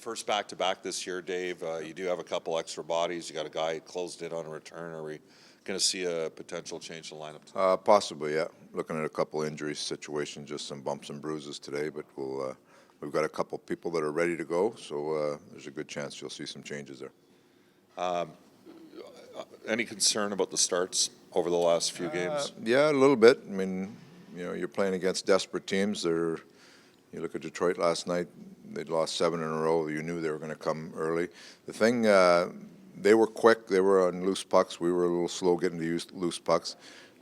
First back-to-back this year, Dave. You do have a couple extra bodies. You got a guy closed in on a return. Are we going to see a potential change in the lineup? Possibly, yeah. Looking at a couple injury situations, just some bumps and bruises today, but we've got a couple people that are ready to go, so there's a good chance you'll see some changes there. Any concern about the starts over the last few games? Yeah, a little bit. I mean, you're playing against desperate teams. You look at Detroit last night, they'd lost 7 in a row. You knew they were going to come early. The thing, they were quick. They were on loose pucks. We were a little slow getting to use loose pucks.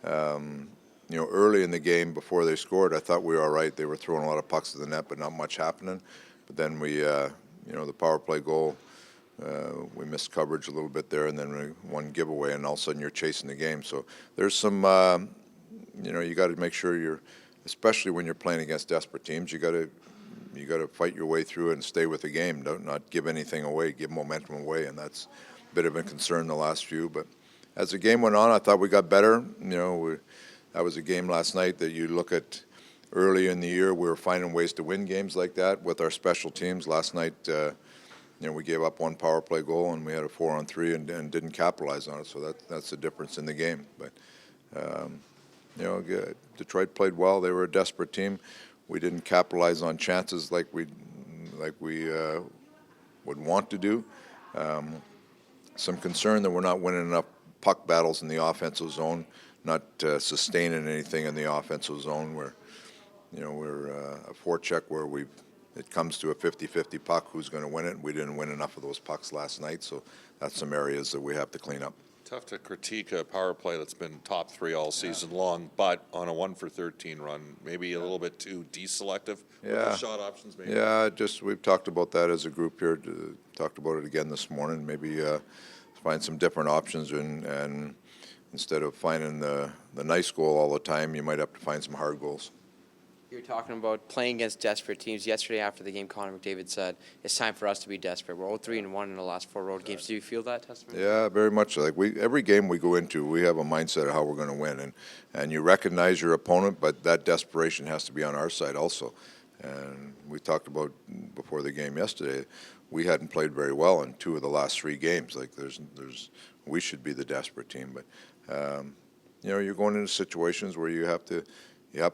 Early in the game before they scored, I thought we were all right. They were throwing a lot of pucks to the net, but not much happening. But then the power play goal, we missed coverage a little bit there, and then one giveaway, and all of a sudden you're chasing the game. So there's some, you got to make sure especially when you're playing against desperate teams, you got to fight your way through it and stay with the game. Don't not give anything away, give momentum away, and that's a bit of a concern the last few. But as the game went on, I thought we got better. That was a game last night that you look at early in the year. We were finding ways to win games like that with our special teams. Last night, we gave up one power play goal and we had a 4-on-3 and didn't capitalize on it. So that's the difference in the game. But Detroit played well. They were a desperate team. We didn't capitalize on chances like we would want to do. Some concern that we're not winning enough puck battles in the offensive zone, not sustaining anything in the offensive zone. We're a forecheck where it comes to a 50-50 puck, who's going to win it, and we didn't win enough of those pucks last night, so that's some areas that we have to clean up. Tough to critique a power play that's been top 3 all season long, but on a 1-for-13 run, maybe a little bit too deselective with the shot options. Maybe. Yeah, we've talked about that as a group here. Talked about it again this morning. Maybe find some different options, and instead of finding the nice goal all the time, you might have to find some hard goals. You're talking about playing against desperate teams. Yesterday after the game, Connor McDavid said, it's time for us to be desperate. We're 0-3-1 in the last 4 road games. Do you feel that, Testament? Yeah, very much. Every game we go into, we have a mindset of how we're going to win. And you recognize your opponent, but that desperation has to be on our side also. And we talked about before the game yesterday, we hadn't played very well in 2 of the last 3 games. We should be the desperate team. But, you're going into situations where you have to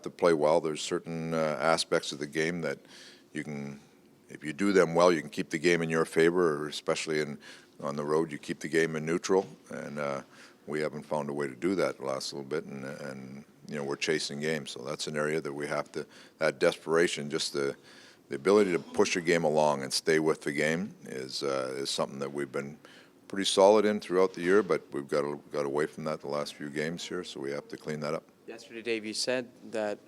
play well. There's certain aspects of the game that if you do them well, you can keep the game in your favor, or especially on the road, you keep the game in neutral. And we haven't found a way to do that the last little bit, and we're chasing games. So that's an area that we have to, that desperation, just the ability to push a game along and stay with the game is something that we've been pretty solid in throughout the year, but we've got away from that the last few games here, so we have to clean that up. Yesterday, Dave, you said that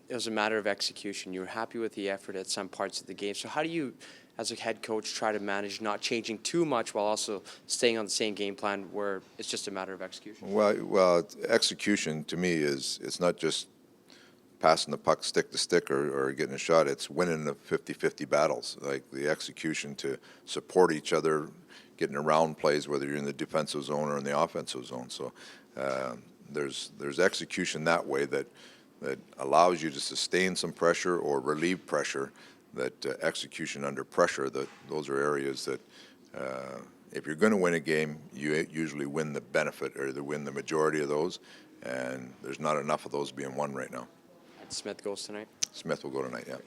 it was a matter of execution. You were happy with the effort at some parts of the game. So how do you, as a head coach, try to manage not changing too much while also staying on the same game plan where it's just a matter of execution? Well, execution to me it's not just passing the puck stick to stick or getting a shot. It's winning the 50-50 battles, like the execution to support each other, getting around plays, whether you're in the defensive zone or in the offensive zone. So there's execution that way that allows you to sustain some pressure or relieve pressure. That execution under pressure, those are areas that if you're going to win a game, you usually win the benefit or win the majority of those, and there's not enough of those being won right now. Smith goes tonight? Smith will go tonight, yeah.